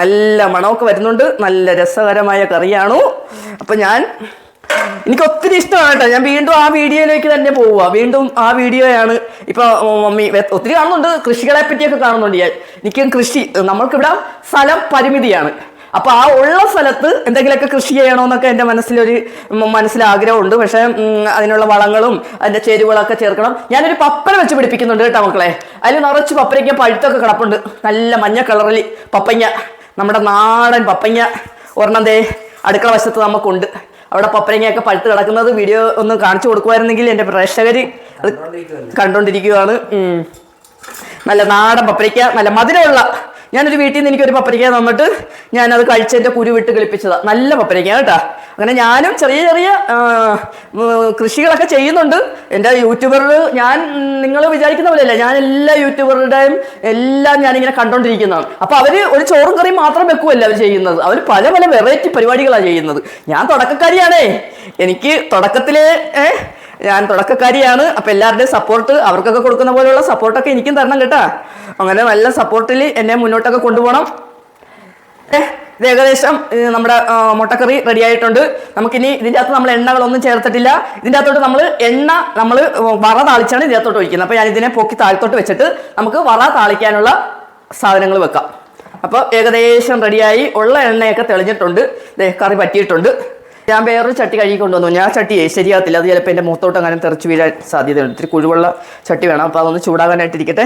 നല്ല മണമൊക്കെ വരുന്നുണ്ട്. നല്ല രസകരമായ കറിയാണു. അപ്പം എനിക്ക് ഒത്തിരി ഇഷ്ടമാണ് കേട്ടോ. ഞാൻ വീണ്ടും ആ വീഡിയോയിലേക്ക് തന്നെ പോവുക. വീണ്ടും ആ വീഡിയോയാണ് ഇപ്പൊ മമ്മി ഒത്തിരി കാണുന്നുണ്ട്. കൃഷികളെ പറ്റിയൊക്കെ കാണുന്നുണ്ട് ഞാൻ. എനിക്കും കൃഷി, നമ്മൾക്കിവിടെ സ്ഥലം പരിമിതിയാണ്. അപ്പോൾ ആ ഉള്ള സ്ഥലത്ത് എന്തെങ്കിലുമൊക്കെ കൃഷി ചെയ്യണമെന്നൊക്കെ എൻ്റെ മനസ്സിലാഗ്രഹമുണ്ട്. പക്ഷേ അതിനുള്ള വളങ്ങളും അതിൻ്റെ ചേരുവകളൊക്കെ ചേർക്കണം. ഞാനൊരു പപ്പര വെച്ച് പിടിപ്പിക്കുന്നുണ്ട് കേട്ടോ മക്കളെ. അതിൽ നിറച്ച് പപ്പരയ്ക്ക് പഴുത്തൊക്കെ കിടപ്പുണ്ട്, നല്ല മഞ്ഞ കളറിൽ പപ്പങ്ങ, നമ്മുടെ നാടൻ പപ്പങ്ങ. ഒരെണ്ണം ദേ അടുക്കള വശത്ത് നമുക്കുണ്ട്. അവിടെ പപ്പരങ്ങയൊക്കെ പഴുത്ത് കിടക്കുന്നത് വീഡിയോ ഒന്ന് കാണിച്ചു കൊടുക്കുമായിരുന്നെങ്കിൽ എൻ്റെ പ്രേക്ഷകർ അത് കണ്ടുകൊണ്ടിരിക്കുകയാണ്. നല്ല നാടൻ പപ്പരയ്ക്ക, നല്ല മധുരമുള്ള. ഞാനൊരു വീട്ടിൽ നിന്ന് എനിക്കൊരു പപ്പരയ്ക്ക തന്നിട്ട് ഞാനത് കഴിച്ചതിൻ്റെ കുരു വിട്ട് കിളിപ്പിച്ചതാണ്. നല്ല പപ്പരയ്ക്ക കേട്ടോ. അങ്ങനെ ഞാനും ചെറിയ ചെറിയ കൃഷികളൊക്കെ ചെയ്യുന്നുണ്ട്. എൻ്റെ യൂട്യൂബറിൽ ഞാൻ നിങ്ങൾ വിചാരിക്കുന്ന പോലെയല്ല, ഞാൻ എല്ലാ യൂട്യൂബറുടെയും എല്ലാം ഞാനിങ്ങനെ കണ്ടോണ്ടിരിക്കുന്നതാണ്. അപ്പോൾ അവർ ഒരു ചോറും കറിയും മാത്രം വെക്കുമല്ല അവർ ചെയ്യുന്നത്, അവർ പല പല വെറൈറ്റി പരിപാടികളാണ് ചെയ്യുന്നത്. ഞാൻ തുടക്കക്കാരിയാണേ, എനിക്ക് ഞാൻ തുടക്കക്കാരിയാണ്. അപ്പം എല്ലാവരുടെയും സപ്പോർട്ട് അവർക്കൊക്കെ കൊടുക്കുന്ന പോലെയുള്ള സപ്പോർട്ടൊക്കെ എനിക്കും തരണം കേട്ടോ. അങ്ങനെ നല്ല സപ്പോർട്ടിൽ എന്നെ മുന്നോട്ടൊക്കെ കൊണ്ടുപോകണം. ഇത് ഏകദേശം നമ്മുടെ മുട്ടക്കറി റെഡി ആയിട്ടുണ്ട്. നമുക്കിനി ഇതിൻ്റെ അകത്ത് നമ്മൾ എണ്ണകളൊന്നും ചേർത്തിട്ടില്ല. ഇതിൻ്റെ അകത്തോട്ട് നമ്മൾ വറ താളിച്ചാണ് ഇതിൻ്റെ അകത്തോട്ട് ഒഴിക്കുന്നത്. അപ്പോൾ ഞാൻ ഇതിനെ പൊക്കി താഴത്തോട്ട് വെച്ചിട്ട് നമുക്ക് വറ താളിക്കാനുള്ള സാധനങ്ങൾ വെക്കാം. അപ്പോൾ ഏകദേശം റെഡിയായി. ഉള്ള എണ്ണയൊക്കെ തെളിഞ്ഞിട്ടുണ്ട്, കറി പറ്റിയിട്ടുണ്ട്. ഞാൻ വേറൊരു ചട്ടി കഴുകി കൊണ്ടുവന്നു. ഞാൻ ചട്ടിയെ ശരിയാകത്തില്ല, അത് ചിലപ്പോൾ എൻ്റെ മുഖത്തോട്ട് അങ്ങനെ തെറിച്ച് വീഴാൻ സാധ്യതയുണ്ട്. ഇത്തിരി കുഴിവുള്ള ചട്ടി വേണം. അപ്പോൾ അതൊന്ന് ചൂടാകാനായിട്ടിരിക്കട്ടെ.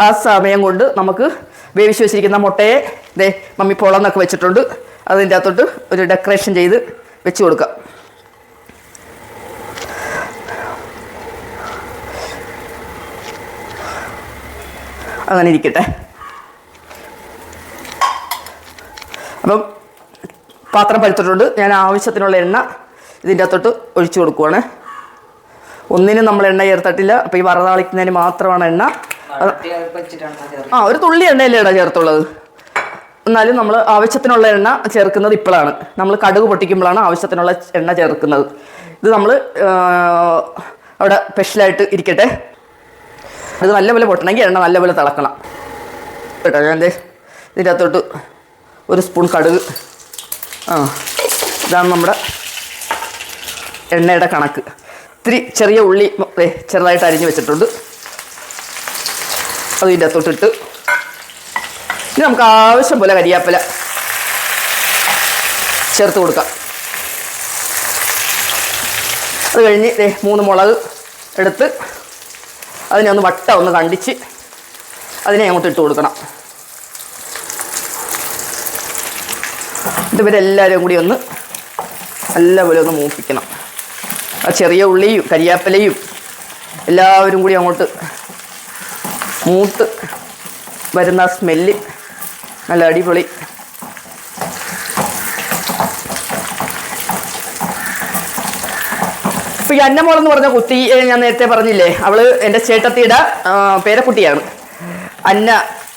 ആ സമയം കൊണ്ട് നമുക്ക് വേവിച്ച് വെച്ചിരിക്കുന്ന മുട്ടയെ മമ്മി പൊളന്നൊക്കെ വെച്ചിട്ടുണ്ട്, അതിൻ്റെ അകത്തോട്ട് ഒരു ഡെക്കറേഷൻ ചെയ്ത് വെച്ച് കൊടുക്കാം. അങ്ങനെ ഇരിക്കട്ടെ. അപ്പം പാത്രം പഴുത്തിട്ടുണ്ട്. ഞാൻ ആവശ്യത്തിനുള്ള എണ്ണ ഇതിൻ്റെ അകത്തോട്ട് ഒഴിച്ചു കൊടുക്കുവാണ്. ഒന്നിനും നമ്മൾ എണ്ണ ചേർത്തിട്ടില്ല. അപ്പോൾ ഈ വറ താളിക്കുന്നതിന് മാത്രമാണ് എണ്ണ. ഒരു തുള്ളി എണ്ണയല്ലേ ചേർത്തുള്ളത്. എന്നാലും നമ്മൾ ആവശ്യത്തിനുള്ള എണ്ണ ചേർക്കുന്നത് ഇപ്പോഴാണ്. നമ്മൾ കടുക് പൊട്ടിക്കുമ്പോഴാണ് ആവശ്യത്തിനുള്ള എണ്ണ ചേർക്കുന്നത്. ഇത് നമ്മൾ അവിടെ സ്പെഷ്യലായിട്ട് ഇരിക്കട്ടെ. ഇത് നല്ലപോലെ പൊട്ടണമെങ്കിൽ എണ്ണ നല്ലപോലെ തിളക്കണം കേട്ടോ. ഞാൻ ഇതിൻ്റെ അകത്തോട്ട് ഒരു സ്പൂൺ കടുക്, ഇതാണ് നമ്മുടെ എണ്ണയുടെ കണക്ക്. ഇത്തിരി ചെറിയ ഉള്ളി ചെറുതായിട്ട് അരിഞ്ഞ് വെച്ചിട്ടുണ്ട്, അത് ഇതിൻ്റെ അകത്തോട്ടിട്ട് ഇനി നമുക്ക് ആവശ്യം പോലെ കരിയാപ്പില ചേർത്ത് കൊടുക്കാം. അത് കഴിഞ്ഞ് 3 മുളക് എടുത്ത് അതിനെ ഒന്ന് ഒന്ന് കണ്ടിച്ച് അതിനെ അങ്ങോട്ട് ഇട്ട് കൊടുക്കണം. ഇവരെല്ലാവരും കൂടി ഒന്ന് നല്ലപോലെ ഒന്ന് മൂപ്പിക്കണം. ആ ചെറിയ ഉള്ളിയും കരിയാപ്പിലയും എല്ലാവരും കൂടി അങ്ങോട്ട് മൂത്ത് വരുന്ന സ്മെല്ല് നല്ല അടിപൊളി. ഇപ്പം ഈ അന്നമോളെന്ന് പറഞ്ഞ കുട്ടി ഞാൻ നേരത്തെ പറഞ്ഞില്ലേ, അവള് എൻ്റെ ചേട്ടത്തിയുടെ പേരക്കുട്ടിയാണ് അന്ന.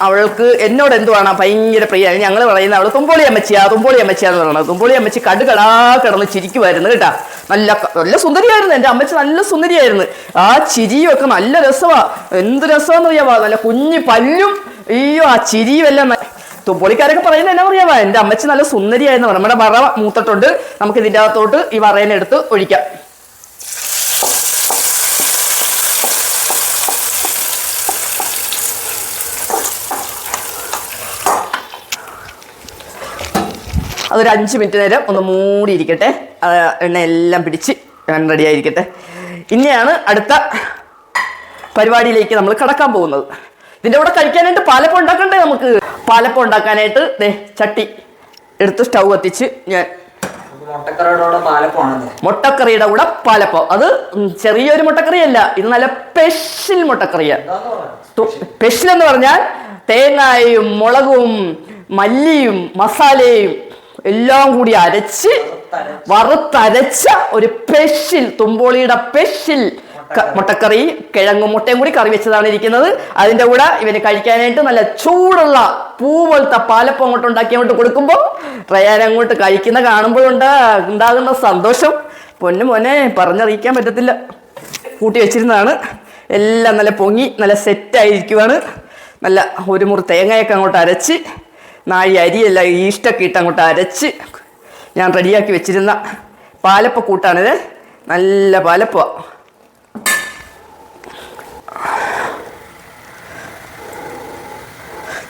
അവൾക്ക് എന്നോട് എന്തുവാണ് ഭയങ്കര പ്രിയാണ്. ഞങ്ങൾ പറയുന്നത് അവൾ തുമ്പോളി അമ്മച്ചിയാന്ന് പറയുന്നത്. തുമ്പോളി അമ്മച്ചി കടുകടാ കിടന്ന് ചിരിക്കുമായിരുന്നു കേട്ടാ. നല്ല സുന്ദരിയായിരുന്നു എൻ്റെ അമ്മച്ചി, നല്ല സുന്ദരിയായിരുന്നു. ആ ചിരിയൊക്കെ നല്ല രസമാണ്. എന്ത് രസമാണെന്ന് അറിയാവാ, നല്ല കുഞ്ഞു പല്ലും. അയ്യോ ആ ചിരിയും എല്ലാം. തുമ്പോളിക്കാരൊക്കെ പറയുന്നത് എന്നാ അറിയാവാ, എൻ്റെ അമ്മച്ചി നല്ല സുന്ദരിയായിരുന്നു. നമ്മുടെ വറ മൂത്തിട്ടുണ്ട്. നമുക്ക് ഇതിൻ്റെ അകത്തോട്ട് ഈ വറേനെ എടുത്ത് ഒഴിക്കാം. അതൊരു 5 മിനിറ്റ് നേരം ഒന്ന് മൂടിയിരിക്കട്ടെ. എണ്ണ എല്ലാം പിടിച്ച് റെഡി ആയിരിക്കട്ടെ. ഇനിയാണ് അടുത്ത പരിപാടിയിലേക്ക് നമ്മൾ കടക്കാൻ പോകുന്നത്. ഇതിൻ്റെ കൂടെ കഴിക്കാനായിട്ട് പാലപ്പം ഉണ്ടാക്കണ്ടേ നമുക്ക്. പാലപ്പം ഉണ്ടാക്കാനായിട്ട് ചട്ടി എടുത്ത് സ്റ്റൗ കത്തിച്ച് ഞാൻ മുട്ടക്കറിയുടെ കൂടെ പാലപ്പം. അത് ചെറിയൊരു മുട്ടക്കറിയല്ല, ഇത് നല്ല സ്പെഷ്യൽ മുട്ടക്കറിയാണ്. സ്പെഷ്യൽ എന്ന് പറഞ്ഞാൽ തേങ്ങയും മുളകും മല്ലിയും മസാലയും എല്ലാം കൂടി അരച്ച് വറുത്തരച്ച ഒരു സ്പെഷ്യൽ തുമ്പോളിയുടെ സ്പെഷ്യൽ മുട്ടക്കറി. കിഴങ്ങും മുട്ടയും കൂടി കറി വെച്ചതാണ് ഇരിക്കുന്നത്. അതിൻ്റെ കൂടെ ഇവന് കഴിക്കാനായിട്ട് നല്ല ചൂടുള്ള പൂ പോലത്തെ പാലപ്പം അങ്ങോട്ട് ഉണ്ടാക്കി അങ്ങോട്ട് കൊടുക്കുമ്പോൾ റയാൻ അങ്ങോട്ട് കഴിക്കുന്ന ഉണ്ടാകുന്ന സന്തോഷം മോനെ പറഞ്ഞറിയിക്കാൻ പറ്റത്തില്ല. കൂട്ടി വെച്ചിരുന്നതാണ്. എല്ലാം നല്ല പൊങ്ങി നല്ല സെറ്റായിരിക്കുവാണ്. നല്ല ഒരു മുറി തേങ്ങയൊക്കെ അങ്ങോട്ട് അരച്ച് നാഴി അരിയെല്ലാം ഈസ്റ്റൊക്കെ ഇട്ട് അങ്ങോട്ട് അരച്ച് ഞാൻ റെഡിയാക്കി വെച്ചിരുന്ന പാലപ്പ കൂട്ടാണിത്. നല്ല പാലപ്പമാണ്.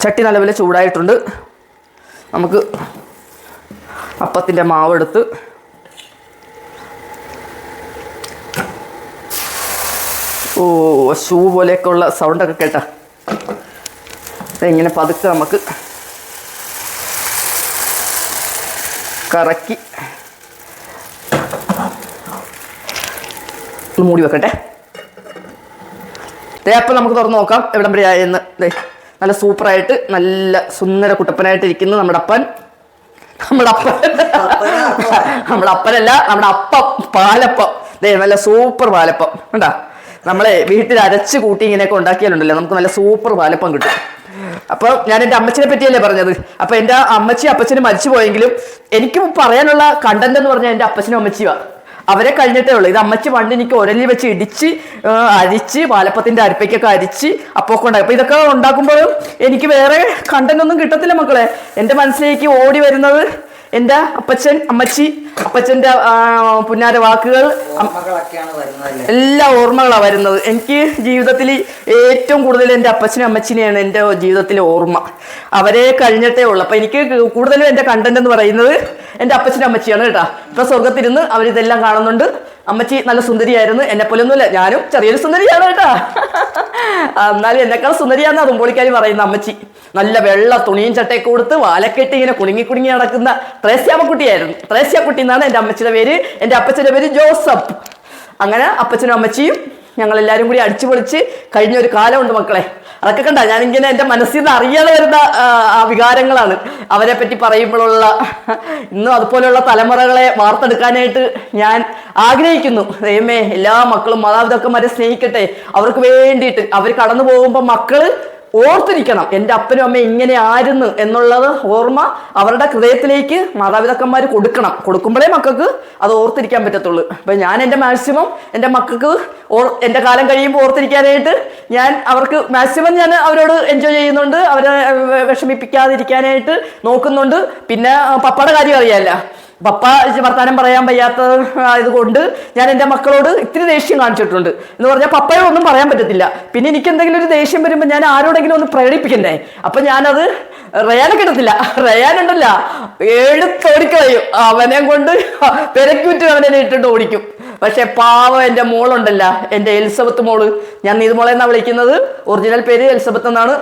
ചട്ടി നല്ലപോലെ ചൂടായിട്ടുണ്ട്. നമുക്ക് അപ്പത്തിൻ്റെ മാവെടുത്ത് ഓ ഷൂ പോലെയൊക്കെ ഉള്ള സൗണ്ടൊക്കെ കേട്ടാ. ഇങ്ങനെ പതുക്കെ നമുക്ക് കറക്കി മൂടി വെക്കട്ടെ. അപ്പം നമുക്ക് തുറന്ന് നോക്കാം എവിടം വരെ ആയെന്ന്. നല്ല സൂപ്പറായിട്ട് നല്ല സുന്ദര കുട്ടപ്പനായിട്ട് ഇരിക്കുന്നു നമ്മുടെ അപ്പൻ. നമ്മുടെ അപ്പനല്ല, നമ്മുടെ അപ്പം പാലപ്പം. നല്ല സൂപ്പർ പാലപ്പം കണ്ടാ. നമ്മളെ വീട്ടിൽ അരച്ച് കൂട്ടി ഇങ്ങനെയൊക്കെ ഉണ്ടാക്കിയാലുണ്ടല്ലോ നമുക്ക് നല്ല സൂപ്പർ പാലപ്പം കിട്ടും. അപ്പൊ ഞാൻ എൻ്റെ അമ്മച്ചിനെ പറ്റിയല്ലേ പറഞ്ഞത്. അപ്പൊ എൻ്റെ അമ്മച്ചി അപ്പച്ചനും മരിച്ചു പോയെങ്കിലും എനിക്ക് പറയാനുള്ള കണ്ടന്റ് എന്ന് പറഞ്ഞാൽ എൻ്റെ അപ്പച്ചനും അമ്മച്ചിയുവാ. അവരെ കഴിഞ്ഞിട്ടേ ഉള്ളൂ. ഇത് അമ്മച്ചി പണ്ട് എനിക്ക് ഉരലിൽ വെച്ച് ഇടിച്ച് അരിച്ച് പാലപ്പത്തിന്റെ അരിപ്പയ്ക്കൊക്കെ അരിച്ച് അപ്പൊക്കെ ഉണ്ടായി. അപ്പൊ ഇതൊക്കെ ഉണ്ടാക്കുമ്പോഴും എനിക്ക് വേറെ കണ്ടന്റ് ഒന്നും കിട്ടത്തില്ല മക്കളെ. എൻ്റെ മനസ്സിലേക്ക് ഓടി വരുന്നത് എൻ്റെ അപ്പച്ചൻ അമ്മച്ചി, അപ്പച്ചൻ്റെ പുന്നാര വാക്കുകൾ, എല്ലാ ഓർമ്മകളാണ് വരുന്നത്. എനിക്ക് ജീവിതത്തിൽ ഏറ്റവും കൂടുതൽ എൻ്റെ അപ്പച്ചനും അമ്മച്ചിനെയാണ് എൻ്റെ ജീവിതത്തിലെ ഓർമ്മ. അവരെ കഴിഞ്ഞിട്ടേ ഉള്ളൂ. അപ്പം എനിക്ക് കൂടുതലും എൻ്റെ കണ്ടന്റ് എന്ന് പറയുന്നത് എൻ്റെ അപ്പച്ചനും അമ്മച്ചിയാണ് കേട്ടോ. ഇപ്പം സ്വർഗത്തിരുന്ന് അവരിതെല്ലാം കാണുന്നുണ്ട്. അമ്മച്ചി നല്ല സുന്ദരിയായിരുന്നു. എന്നെ പോലെ ഒന്നുമില്ല, ഞാനും ചെറിയൊരു സുന്ദരിയാണ് കേട്ടാ. എന്നാലും എന്നെക്കാൾ സുന്ദരിയാന്ന് അതുമ്പോളിക്കാരി പറയുന്ന അമ്മച്ചി. നല്ല വെള്ള തുണിയും ചട്ടയൊക്കെ കൊടുത്ത് വാലക്കെട്ടി ഇങ്ങനെ കുടുങ്ങി കുടുങ്ങി നടക്കുന്ന ത്രേസ്യാമ്മക്കുട്ടിയായിരുന്നു. ത്രേസ്യാക്കുട്ടി എന്നാണ് എൻ്റെ അമ്മച്ചിയുടെ പേര്. എൻ്റെ അപ്പച്ചൻ്റെ പേര് ജോസഫ്. അങ്ങനെ അപ്പച്ചനും അമ്മച്ചിയും ഞങ്ങളെല്ലാവരും കൂടി അടിച്ചു പൊളിച്ച് കഴിഞ്ഞ ഒരു കാലമുണ്ട് മക്കളെ. അതൊക്കെ കണ്ട ഞാനിങ്ങനെ എൻ്റെ മനസ്സിൽ നിന്ന് അറിയാതെ വരുന്ന വികാരങ്ങളാണ് അവരെ പറ്റി പറയുമ്പോഴുള്ള. ഇന്നും അതുപോലെയുള്ള തലമുറകളെ വാർത്തെടുക്കാനായിട്ട് ഞാൻ ആഗ്രഹിക്കുന്നു. ദൈവമേ, എല്ലാ മക്കളും മാതാപിതാക്കന്മാരെ സ്നേഹിക്കട്ടെ. അവർക്ക് വേണ്ടിയിട്ട് അവർ കടന്നു പോകുമ്പോൾ മക്കള് ഓർത്തിരിക്കണം എൻ്റെ അപ്പനും അമ്മയും ഇങ്ങനെ ആയിരുന്നു എന്നുള്ളത് ഓർമ്മ അവരുടെ ഹൃദയത്തിലേക്ക് മാതാപിതാക്കന്മാർ കൊടുക്കണം. കൊടുക്കുമ്പോഴേ മക്കൾക്ക് അത് ഓർത്തിരിക്കാൻ പറ്റത്തുള്ളൂ. അപ്പം ഞാൻ എൻ്റെ മാക്സിമം എൻ്റെ മക്കൾക്ക് എൻ്റെ കാലം കഴിയുമ്പോൾ ഓർത്തിരിക്കാനായിട്ട് ഞാൻ അവർക്ക് മാക്സിമം ഞാൻ അവരോട് എൻജോയ് ചെയ്യുന്നുണ്ട്. അവരെ വിഷമിപ്പിക്കാതിരിക്കാനായിട്ട് നോക്കുന്നുണ്ട്. പിന്നെ പപ്പയുടെ കാര്യം അറിയാമല്ല, പപ്പ വർത്താനം പറയാൻ വയ്യാത്ത ഇതുകൊണ്ട് ഞാൻ എൻ്റെ മക്കളോട് ഇത്തിരി ദേഷ്യം കാണിച്ചിട്ടുണ്ട്. എന്ന് പറഞ്ഞാൽ പപ്പയെ ഒന്നും പറയാൻ പറ്റത്തില്ല. പിന്നെ എനിക്ക് എന്തെങ്കിലും ഒരു ദേഷ്യം വരുമ്പോൾ ഞാൻ ആരോടെങ്കിലും ഒന്ന് പ്രകടിപ്പിക്കണ്ടേ. അപ്പം ഞാനത് റയാനെ കിട്ടത്തില്ല. റയാനുണ്ടല്ല എടുത്തോടിക്കളയും. അവനെ കൊണ്ട് പെരക്കൂറ്റ് അവനെ ഇട്ടിട്ട് ഓടിക്കും. പക്ഷെ പാവം എൻ്റെ മോളുണ്ടല്ല, എൻ്റെ എലിസബത്ത് മോള്, ഞാൻ നീതുമോളെ എന്നാണ് വിളിക്കുന്നത്. ഒറിജിനൽ പേര് എലിസബത്ത് എന്നാണ്.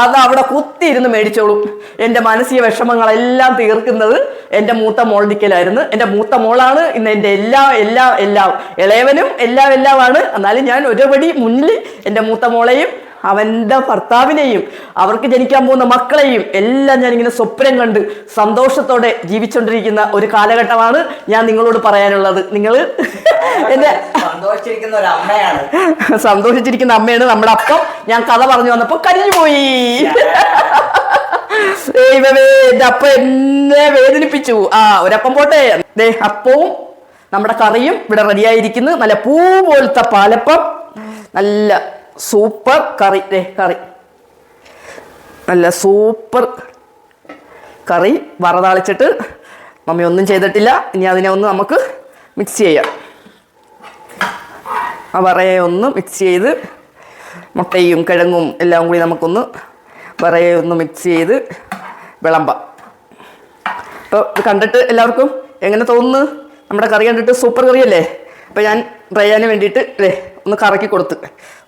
അത് അവിടെ കുത്തിയിരുന്ന് മേടിച്ചോളും. എൻ്റെ മാനസിക വിഷമങ്ങളെല്ലാം തീർക്കുന്നത് എൻ്റെ മൂത്ത മോളിക്കലായിരുന്നു. എൻ്റെ മൂത്ത മോളാണ് ഇന്ന് എൻ്റെ എല്ലാം ഇളയവനും എല്ലാമാണ്. എന്നാലും ഞാൻ ഒരുപടി മുന്നിൽ എൻ്റെ മൂത്ത മോളെയും അവൻ്റെ ഭർത്താവിനെയും അവർക്ക് ജനിക്കാൻ പോകുന്ന മക്കളെയും എല്ലാം ഞാനിങ്ങനെ സ്വപ്നം കണ്ട് സന്തോഷത്തോടെ ജീവിച്ചുകൊണ്ടിരിക്കുന്ന ഒരു കാലഘട്ടമാണ് ഞാൻ നിങ്ങളോട് പറയാനുള്ളത്. നിങ്ങൾ എന്നെ സന്തോഷിച്ചിരിക്കുന്ന അമ്മയാണ് നമ്മുടെ അപ്പം. ഞാൻ കഥ പറഞ്ഞു വന്നപ്പോൾ കരിഞ്ഞു പോയി. എൻ്റെ അപ്പം എന്നെ വേദനിപ്പിച്ചു. ഒരപ്പം പോട്ടെ. അപ്പവും നമ്മുടെ കറിയും ഇവിടെ റെഡിയായിരിക്കുന്നു. നല്ല പൂ പോലത്തെ പാലപ്പം, നല്ല സൂപ്പർ കറി. കറി നല്ല സൂപ്പർ കറി വറതാളിച്ചിട്ട് മമ്മി ഒന്നും ചെയ്തിട്ടില്ല. ഇനി അതിനെ ഒന്ന് നമുക്ക് മിക്സ് ചെയ്യാം. ആ വറയെ ഒന്ന് മിക്സ് ചെയ്ത് മുട്ടയും കിഴങ്ങും എല്ലാം കൂടി നമുക്കൊന്ന് വറയെ ഒന്ന് മിക്സ് ചെയ്ത് വിളമ്പാം. അപ്പോൾ ഇത് കണ്ടിട്ട് എല്ലാവർക്കും എങ്ങനെ തോന്നുന്നു? നമ്മുടെ കറി കണ്ടിട്ട് സൂപ്പർ കറിയല്ലേ? അപ്പം ഞാൻ റയാന് വേണ്ടിയിട്ട് ഒന്ന് കറക്കി കൊടുത്ത്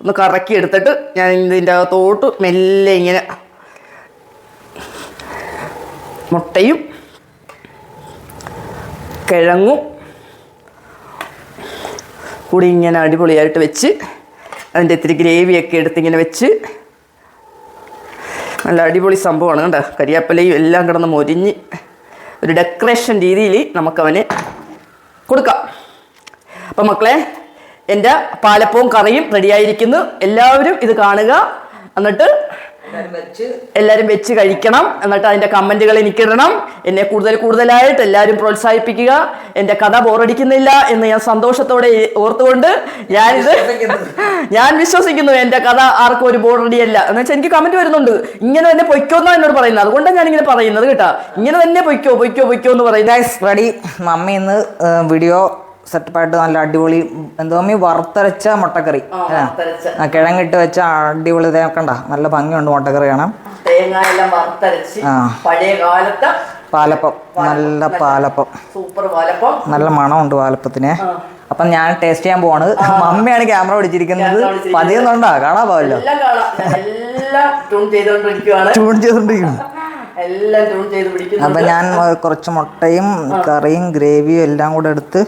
ഒന്ന് കറക്കി എടുത്തിട്ട് ഞാൻ ഇതിൻ്റെ അകത്തോട്ട് മെല്ലെ ഇങ്ങനെ മുട്ടയും കിഴങ്ങും കൂടി ഇങ്ങനെ അടിപൊളിയായിട്ട് വെച്ച് അതിൻ്റെ ഇത്തിരി ഗ്രേവിയൊക്കെ എടുത്ത് ഇങ്ങനെ വെച്ച് നല്ല അടിപൊളി സംഭവമാണ് കണ്ടോ. കരിയാപ്പലയും എല്ലാം കിടന്ന് മൊരിഞ്ഞ് ഒരു ഡെക്കറേഷൻ രീതിയിൽ നമുക്കവന് കൊടുക്കാം. അപ്പം മക്കളെ, എൻ്റെ പാലപ്പവും കറിയും റെഡിയായിരിക്കുന്നു. എല്ലാവരും ഇത് കാണുക. എന്നിട്ട് എല്ലാവരും വെച്ച് കഴിക്കണം. എന്നിട്ട് അതിൻ്റെ കമൻറ്റുകൾ എനിക്കിടണം. എന്നെ കൂടുതലായിട്ട് എല്ലാവരും പ്രോത്സാഹിപ്പിക്കുക. എൻ്റെ കഥ ബോറടിക്കുന്നില്ല എന്ന് ഞാൻ സന്തോഷത്തോടെ ഓർത്തുകൊണ്ട് ഞാൻ വിശ്വസിക്കുന്നു എൻ്റെ കഥ ആർക്കും ഒരു ബോറടിയല്ല. എന്ന് വെച്ചാൽ എനിക്ക് കമൻറ്റ് വരുന്നുണ്ട്, ഇങ്ങനെ തന്നെ പൊയ്ക്കോന്നാണ് എന്നോട് പറയുന്നത്. അതുകൊണ്ടാണ് ഞാനിങ്ങനെ പറയുന്നത് കേട്ടോ. ഇങ്ങനെ തന്നെ പൊയ്ക്കോ എന്ന് പറയുന്നത്. റെഡി. മമ്മി ഇന്ന് വീഡിയോ സെറ്റപ്പായിട്ട് നല്ല അടിപൊളി എന്തോ മമ്മി വറുത്തരച്ച മുട്ടക്കറി, കിഴങ്ങിട്ട് വെച്ച അടിപൊളി കണ്ട നല്ല ഭംഗിയുണ്ട് മുട്ടക്കറി കാണാൻ. തേങ്ങ എല്ലാം വറുത്തരച്ച് പഴയ കാലത്തെ പാലപ്പം, നല്ല പാലപ്പം, സൂപ്പർ പാലപ്പം, നല്ല മണമുണ്ട് പാലപ്പത്തിന്. അപ്പം ഞാൻ ടേസ്റ്റ് ചെയ്യാൻ പോവാണ്. മമ്മിയാണ് ക്യാമറ പിടിച്ചിരിക്കുന്നത്. പതിയൊന്നുണ്ടോ? കാണാൻ പോവല്ലോ. ട്യൂൺ ചെയ്തോണ്ടിരിക്കുന്നു. അപ്പൊ ഞാൻ കുറച്ച് മുട്ടയും കറിയും ഗ്രേവിയും എല്ലാം കൂടെ എടുത്ത്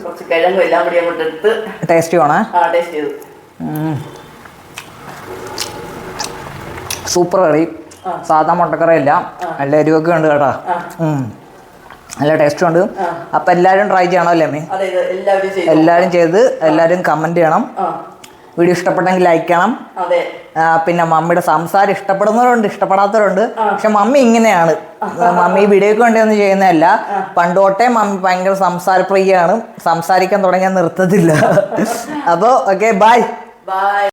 ടേസ്റ്റ് ചെയ്യണേ. സൂപ്പർ കറി, സാധാ മുട്ടക്കറിയല്ല, നല്ല എരിവൊക്കെ ഉണ്ട് കേട്ടോ. നല്ല ടേസ്റ്റും ഉണ്ട്. അപ്പൊ എല്ലാവരും ട്രൈ ചെയ്യണം അല്ലേ അമ്മേ? എല്ലാവരും ചെയ്ത് എല്ലാവരും കമന്റ് ചെയ്യണം. വീഡിയോ ഇഷ്ടപ്പെട്ടെങ്കിൽ ലൈക്ക് ചെയ്യണം. പിന്നെ മമ്മിയുടെ സംസാരം ഇഷ്ടപ്പെടുന്നവരുണ്ട്, ഇഷ്ടപ്പെടാത്തവരുണ്ട്. പക്ഷെ മമ്മി ഇങ്ങനെയാണ്. മമ്മി വീഡിയോക്ക് വേണ്ടി ഒന്നും ചെയ്യുന്നതല്ല. പണ്ട് തൊട്ടേ മമ്മി ഭയങ്കര സംസാരപ്രിയയാണ്. സംസാരിക്കാൻ തുടങ്ങിയാൽ നിർത്തത്തില്ല. അപ്പോൾ ഓക്കെ, ബൈ.